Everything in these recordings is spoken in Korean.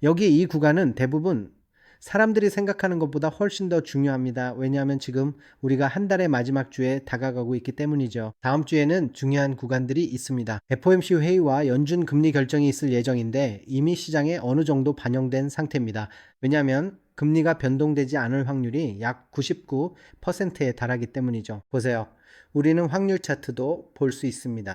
여기 이 구간은 대부분 사람들이 생각하는 것보다 훨씬 더 중요합니다. 왜냐하면 지금 우리가 한 달의 마지막 주에 다가가고 있기 때문이죠. 다음 주에는 중요한 구간들이 있습니다. FOMC 회의와 연준 금리 결정이 있을 예정인데 이미 시장에 어느 정도 반영된 상태입니다. 왜냐하면 금리가 변동되지 않을 확률이 약 99%에 달하기 때문이죠. 보세요. 우리는 확률 차트도 볼 수 있습니다.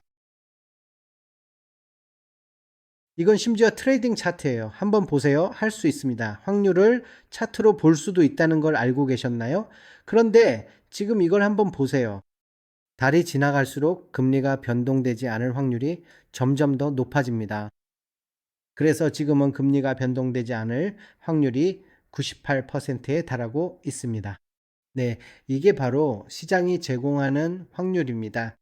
이건 심지어 트레이딩 차트예요. 한번 보세요. 할 수 있습니다. 확률을 차트로 볼 수도 있다는 걸 알고 계셨나요? 그런데 지금 이걸 한번 보세요. 달이 지나갈수록 금리가 변동되지 않을 확률이 점점 더 높아집니다. 그래서 지금은 금리가 변동되지 않을 확률이 98%에 달하고 있습니다. 네, 이게 바로 시장이 제공하는 확률입니다.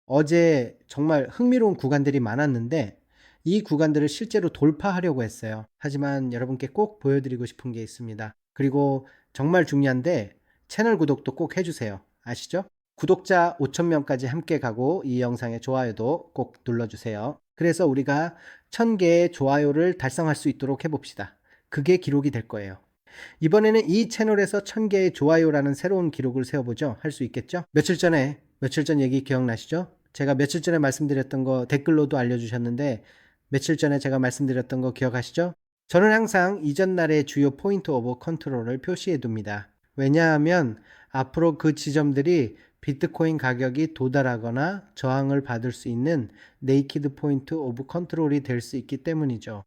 어제 정말 흥미로운 구간들이 많았는데 이 구간들을 실제로 돌파하려고 했어요. 하지만 여러분께 꼭 보여드리고 싶은 게 있습니다. 그리고 정말 중요한데 채널 구독도 꼭 해주세요. 아시죠? 구독자 5,000명까지 함께 가고 이 영상의 좋아요도 꼭 눌러주세요. 그래서 우리가 1000개의 좋아요를 달성할 수 있도록 해봅시다. 그게 기록이 될 거예요. 이번에는 이 채널에서 1000개의 좋아요라는 새로운 기록을 세워보죠. 할 수 있겠죠? 며칠 전 얘기 기억나시죠? 제가 며칠 전에 말씀드렸던 거 댓글로도 알려주셨는데 며칠 전에 제가 말씀드렸던 거 기억하시죠? 저는 항상 이전 날의 주요 포인트 오브 컨트롤을 표시해 둡니다. 왜냐하면 앞으로 그 지점들이 비트코인 가격이 도달하거나 저항을 받을 수 있는 네이키드 포인트 오브 컨트롤이 될 수 있기 때문이죠.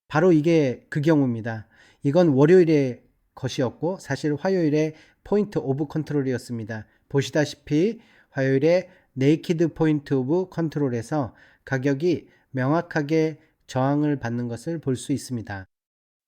바로 이게 그 경우입니다. 이건 월요일의 것이었고 사실 화요일에 포인트 오브 컨트롤이었습니다. 보시다시피 화요일에 네이키드 포인트 오브 컨트롤에서 가격이 명확하게 저항을 받는 것을 볼 수 있습니다.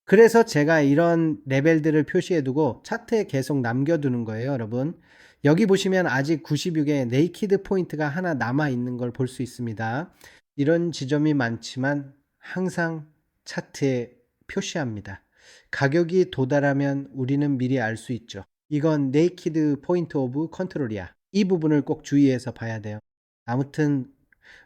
그래서 제가 이런 레벨들을 표시해 두고 차트에 계속 남겨두는 거예요, 여러분. 여기 보시면 아직 96의 네이키드 포인트가 하나 남아 있는 걸 볼 수 있습니다. 이런 지점이 많지만 항상 차트에 표시합니다. 가격이 도달하면 우리는 미리 알 수 있죠. 이건 네이키드 포인트 오브 컨트롤이야. 이 부분을 꼭 주의해서 봐야 돼요. 아무튼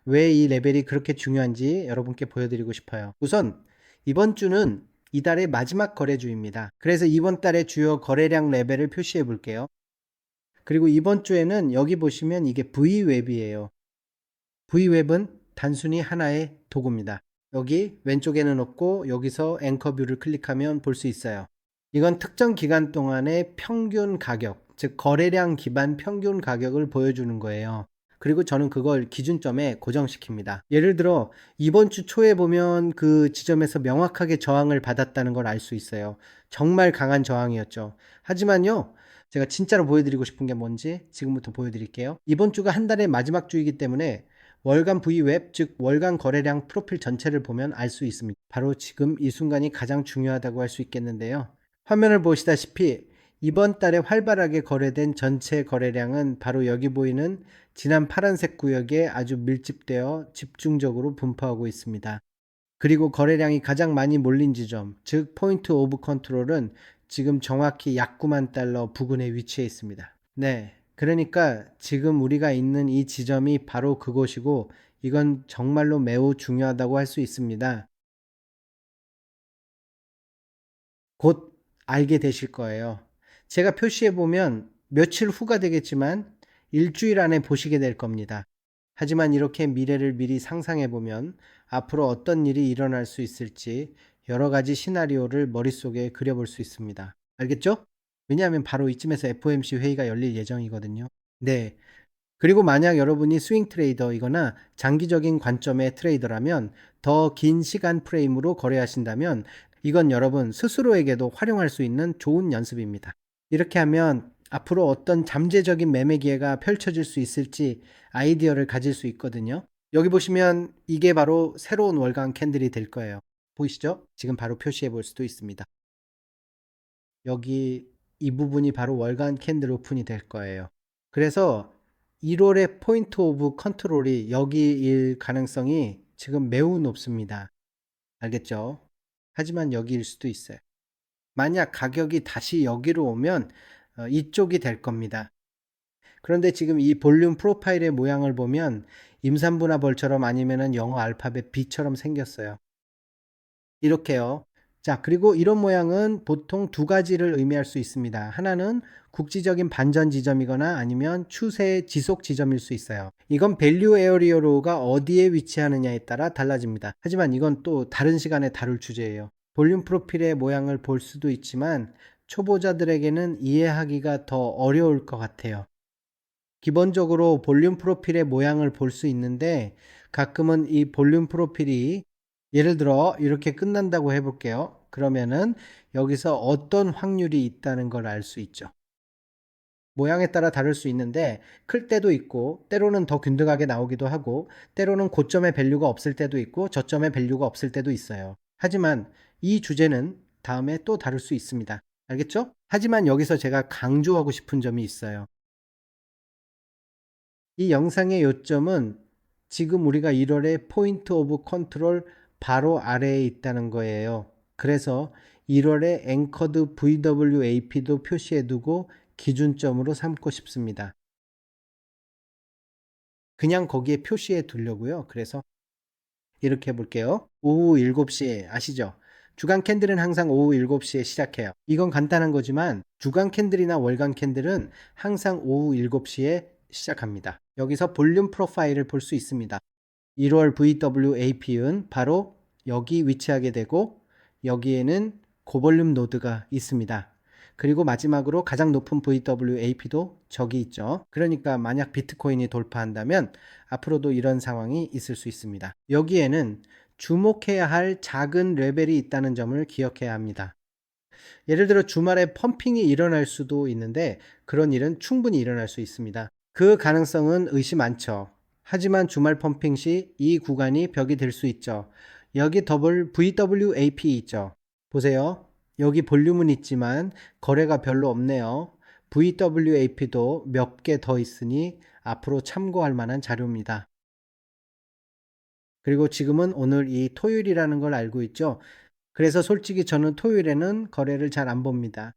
왜 이 레벨이 그렇게 중요한지 여러분께 보여드리고 싶어요. 우선 이번 주는 이달의 마지막 거래주입니다. 그래서 이번 달의 주요 거래량 레벨을 표시해 볼게요. 그리고 이번 주에는 여기 보시면 이게 V웹이에요. V웹은 단순히 하나의 도구입니다. 여기 왼쪽에는 없고 여기서 앵커뷰를 클릭하면 볼 수 있어요. 이건 특정 기간 동안의 평균 가격, 즉 거래량 기반 평균 가격을 보여주는 거예요. 그리고 저는 그걸 기준점에 고정시킵니다. 예를 들어 이번 주 초에 보면 그 지점에서 명확하게 저항을 받았다는 걸 알 수 있어요. 정말 강한 저항이었죠. 하지만요, 제가 진짜로 보여드리고 싶은 게 뭔지 지금부터 보여드릴게요. 이번 주가 한 달의 마지막 주이기 때문에 월간 V웹, 즉 월간 거래량 프로필 전체를 보면 알 수 있습니다. 바로 지금 이 순간이 가장 중요하다고 할 수 있겠는데요. 화면을 보시다시피 이번 달에 활발하게 거래된 전체 거래량은 바로 여기 보이는 진한 파란색 구역에 아주 밀집되어 집중적으로 분포하고 있습니다. 그리고 거래량이 가장 많이 몰린 지점, 즉 포인트 오브 컨트롤은 지금 정확히 약 9만 달러 부근에 위치해 있습니다. 네, 그러니까 지금 우리가 있는 이 지점이 바로 그곳이고 이건 정말로 매우 중요하다고 할 수 있습니다. 곧 알게 되실 거예요. 제가 표시해 보면 며칠 후가 되겠지만 일주일 안에 보시게 될 겁니다. 하지만 이렇게 미래를 미리 상상해 보면 앞으로 어떤 일이 일어날 수 있을지 여러 가지 시나리오를 머릿속에 그려볼 수 있습니다. 알겠죠? 왜냐하면 바로 이쯤에서 FOMC 회의가 열릴 예정이거든요. 네. 그리고 만약 여러분이 스윙 트레이더이거나 장기적인 관점의 트레이더라면 더 긴 시간 프레임으로 거래하신다면 이건 여러분 스스로에게도 활용할 수 있는 좋은 연습입니다. 이렇게 하면 앞으로 어떤 잠재적인 매매 기회가 펼쳐질 수 있을지 아이디어를 가질 수 있거든요. 여기 보시면 이게 바로 새로운 월간 캔들이 될 거예요. 보이시죠? 지금 바로 표시해 볼 수도 있습니다. 여기 이 부분이 바로 월간 캔들 오픈이 될 거예요. 그래서 1월의 포인트 오브 컨트롤이 여기일 가능성이 지금 매우 높습니다. 알겠죠? 하지만 여기일 수도 있어요. 만약 가격이 다시 여기로 오면 이쪽이 될 겁니다. 그런데 지금 이 볼륨 프로파일의 모양을 보면 임산부나 벌처럼 아니면은 영어 알파벳 B처럼 생겼어요. 이렇게요. 자, 그리고 이런 모양은 보통 두 가지를 의미할 수 있습니다. 하나는 국지적인 반전 지점이거나 아니면 추세 지속 지점일 수 있어요. 이건 밸류 에어리어로가 어디에 위치하느냐에 따라 달라집니다. 하지만 이건 또 다른 시간에 다룰 주제예요. 볼륨 프로필의 모양을 볼 수도 있지만 초보자들에게는 이해하기가 더 어려울 것 같아요. 기본적으로 볼륨 프로필의 모양을 볼 수 있는데 가끔은 이 볼륨 프로필이 예를 들어 이렇게 끝난다고 해볼게요. 그러면은 여기서 어떤 확률이 있다는 걸 알 수 있죠. 모양에 따라 다를 수 있는데 클 때도 있고 때로는 더 균등하게 나오기도 하고 때로는 고점의 밸류가 없을 때도 있고 저점의 밸류가 없을 때도 있어요. 하지만 이 주제는 다음에 또 다룰 수 있습니다. 알겠죠? 하지만 여기서 제가 강조하고 싶은 점이 있어요. 이 영상의 요점은 지금 우리가 1월에 포인트 오브 컨트롤 바로 아래에 있다는 거예요. 그래서 1월에 앵커드 VWAP도 표시해 두고 기준점으로 삼고 싶습니다. 그냥 거기에 표시해 두려고요. 그래서 이렇게 해볼게요. 오후 7시 아시죠? 주간 캔들은 항상 오후 7시에 시작해요. 이건 간단한 거지만 주간 캔들이나 월간 캔들은 항상 오후 7시에 시작합니다. 여기서 볼륨 프로파일을 볼 수 있습니다. 1월 VWAP은 바로 여기 위치하게 되고 여기에는 고볼륨 노드가 있습니다. 그리고 마지막으로 가장 높은 VWAP도 저기 있죠. 그러니까 만약 비트코인이 돌파한다면 앞으로도 이런 상황이 있을 수 있습니다. 여기에는 주목해야 할 작은 레벨이 있다는 점을 기억해야 합니다. 예를 들어 주말에 펌핑이 일어날 수도 있는데 그런 일은 충분히 일어날 수 있습니다. 그 가능성은 의심 많죠. 하지만 주말 펌핑 시 이 구간이 벽이 될 수 있죠. 여기 더블 VWAP 있죠. 보세요. 여기 볼륨은 있지만 거래가 별로 없네요. VWAP도 몇 개 더 있으니 앞으로 참고할 만한 자료입니다. 그리고 지금은 오늘 이 토요일이라는 걸 알고 있죠. 그래서 솔직히 저는 토요일에는 거래를 잘 안 봅니다.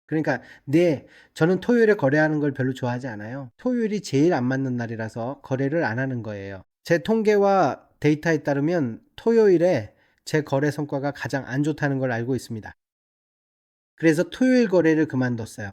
그러니까 네, 저는 토요일에 거래하는 걸 별로 좋아하지 않아요. 토요일이 제일 안 맞는 날이라서 거래를 안 하는 거예요. 제 통계와 데이터에 따르면 토요일에 제 거래 성과가 가장 안 좋다는 걸 알고 있습니다. 그래서 토요일 거래를 그만뒀어요.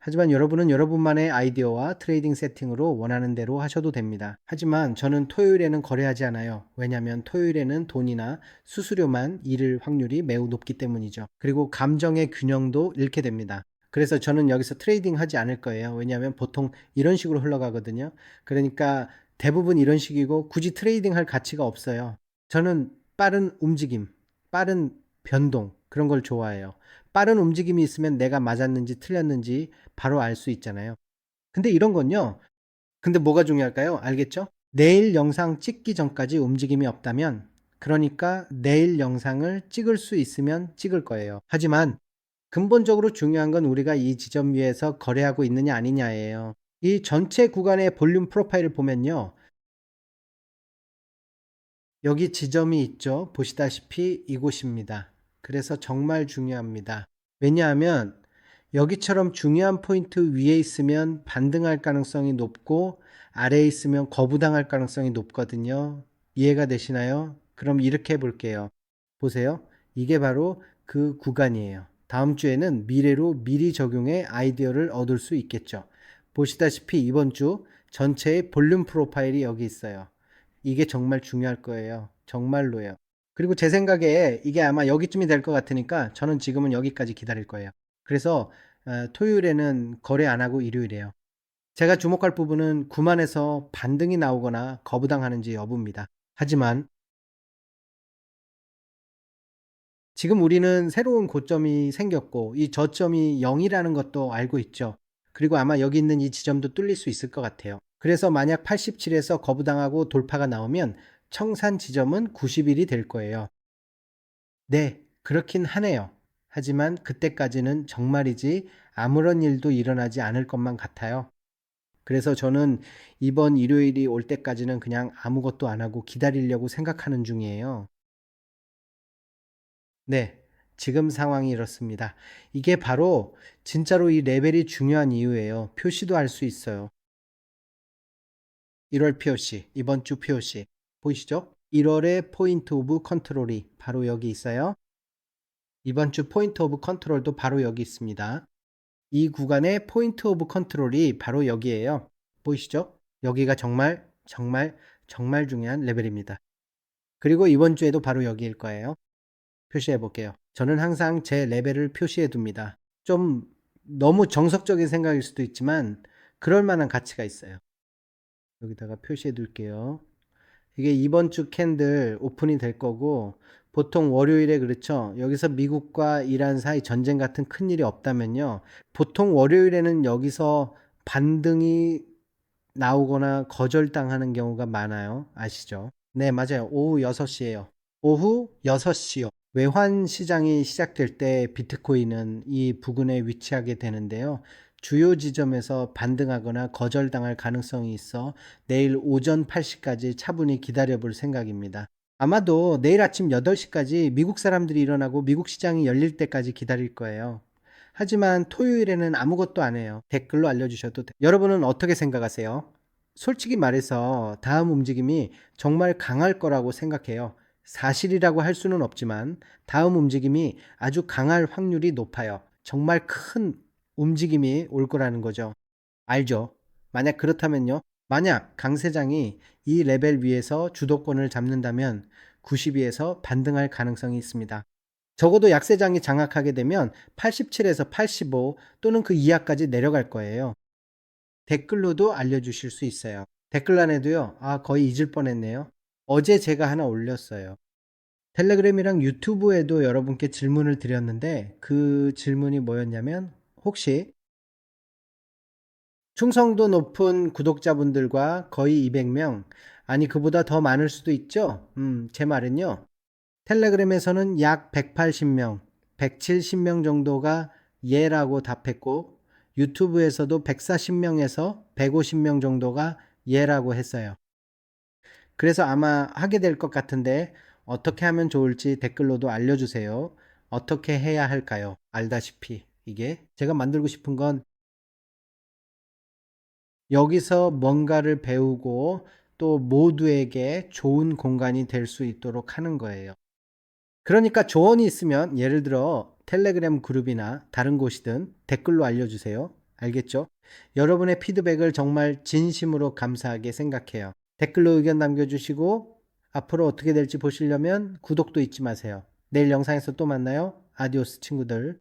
하지만 여러분은 여러분만의 아이디어와 트레이딩 세팅으로 원하는 대로 하셔도 됩니다. 하지만 저는 토요일에는 거래하지 않아요. 왜냐하면 토요일에는 돈이나 수수료만 잃을 확률이 매우 높기 때문이죠. 그리고 감정의 균형도 잃게 됩니다. 그래서 저는 여기서 트레이딩 하지 않을 거예요. 왜냐하면 보통 이런 식으로 흘러가거든요. 그러니까 대부분 이런 식이고 굳이 트레이딩 할 가치가 없어요. 저는 빠른 움직임, 빠른 변동, 그런 걸 좋아해요. 빠른 움직임이 있으면 내가 맞았는지 틀렸는지 바로 알 수 있잖아요. 근데 이런 건요. 근데 뭐가 중요할까요? 알겠죠? 내일 영상 찍기 전까지 움직임이 없다면, 그러니까 내일 영상을 찍을 수 있으면 찍을 거예요. 하지만 근본적으로 중요한 건 우리가 이 지점 위에서 거래하고 있느냐 아니냐예요. 이 전체 구간의 볼륨 프로파일을 보면요. 여기 지점이 있죠. 보시다시피 이곳입니다. 그래서 정말 중요합니다. 왜냐하면 여기처럼 중요한 포인트 위에 있으면 반등할 가능성이 높고 아래에 있으면 거부당할 가능성이 높거든요. 이해가 되시나요? 그럼 이렇게 해볼게요. 보세요. 이게 바로 그 구간이에요. 다음 주에는 미래로 미리 적용해 아이디어를 얻을 수 있겠죠. 보시다시피 이번 주 전체의 볼륨 프로파일이 여기 있어요. 이게 정말 중요할 거예요. 정말로요. 그리고 제 생각에 이게 아마 여기쯤이 될 것 같으니까 저는 지금은 여기까지 기다릴 거예요. 그래서 토요일에는 거래 안 하고 일요일에요. 제가 주목할 부분은 9만에서 반등이 나오거나 거부당하는지 여부입니다. 하지만 지금 우리는 새로운 고점이 생겼고 이 저점이 0이라는 것도 알고 있죠. 그리고 아마 여기 있는 이 지점도 뚫릴 수 있을 것 같아요. 그래서 만약 87에서 거부당하고 돌파가 나오면 청산 지점은 90일이 될 거예요. 네, 그렇긴 하네요. 하지만 그때까지는 정말이지 아무런 일도 일어나지 않을 것만 같아요. 그래서 저는 이번 일요일이 올 때까지는 그냥 아무것도 안 하고 기다리려고 생각하는 중이에요. 네, 지금 상황이 이렇습니다. 이게 바로 진짜로 이 레벨이 중요한 이유예요. 표시도 할 수 있어요. 1월 표시, 이번 주 표시. 보이시죠? 1월의 포인트 오브 컨트롤이 바로 여기 있어요. 이번 주 포인트 오브 컨트롤도 바로 여기 있습니다. 이 구간의 포인트 오브 컨트롤이 바로 여기에요. 보이시죠? 여기가 정말 정말 정말 중요한 레벨입니다. 그리고 이번 주에도 바로 여기일 거예요. 표시해 볼게요. 저는 항상 제 레벨을 표시해 둡니다. 좀 너무 정석적인 생각일 수도 있지만 그럴 만한 가치가 있어요. 여기다가 표시해 둘게요. 이게 이번 주 캔들 오픈이 될 거고, 보통 월요일에 그렇죠. 여기서 미국과 이란 사이 전쟁 같은 큰 일이 없다면요. 보통 월요일에는 여기서 반등이 나오거나 거절당하는 경우가 많아요. 아시죠? 네, 맞아요. 오후 6시에요. 오후 6시요. 외환 시장이 시작될 때 비트코인은 이 부근에 위치하게 되는데요. 주요 지점에서 반등하거나 거절당할 가능성이 있어 내일 오전 8시까지 차분히 기다려 볼 생각입니다. 아마도 내일 아침 8시까지 미국 사람들이 일어나고 미국 시장이 열릴 때까지 기다릴 거예요. 하지만 토요일에는 아무것도 안 해요. 댓글로 알려주셔도 돼요. 여러분은 어떻게 생각하세요? 솔직히 말해서 다음 움직임이 정말 강할 거라고 생각해요. 사실이라고 할 수는 없지만 다음 움직임이 아주 강할 확률이 높아요. 정말 큰 움직임이 올 거라는 거죠. 알죠? 만약 그렇다면요. 만약 강세장이 이 레벨 위에서 주도권을 잡는다면 90위에서 반등할 가능성이 있습니다. 적어도 약세장이 장악하게 되면 87에서 85 또는 그 이하까지 내려갈 거예요. 댓글로도 알려주실 수 있어요. 댓글란에도요. 거의 잊을 뻔했네요. 어제 제가 하나 올렸어요. 텔레그램이랑 유튜브에도 여러분께 질문을 드렸는데 그 질문이 뭐였냐면, 혹시 충성도 높은 구독자분들과 거의 200명, 아니 그보다 더 많을 수도 있죠. 제 말은요. 텔레그램에서는 약 180명, 170명 정도가 예라고 답했고, 유튜브에서도 140명에서 150명 정도가 예라고 했어요. 그래서 아마 하게 될 것 같은데 어떻게 하면 좋을지 댓글로도 알려주세요. 어떻게 해야 할까요? 알다시피 이게 제가 만들고 싶은 건 여기서 뭔가를 배우고 또 모두에게 좋은 공간이 될 수 있도록 하는 거예요. 그러니까 조언이 있으면 예를 들어 텔레그램 그룹이나 다른 곳이든 댓글로 알려주세요. 알겠죠? 여러분의 피드백을 정말 진심으로 감사하게 생각해요. 댓글로 의견 남겨주시고 앞으로 어떻게 될지 보시려면 구독도 잊지 마세요. 내일 영상에서 또 만나요. 아디오스 친구들.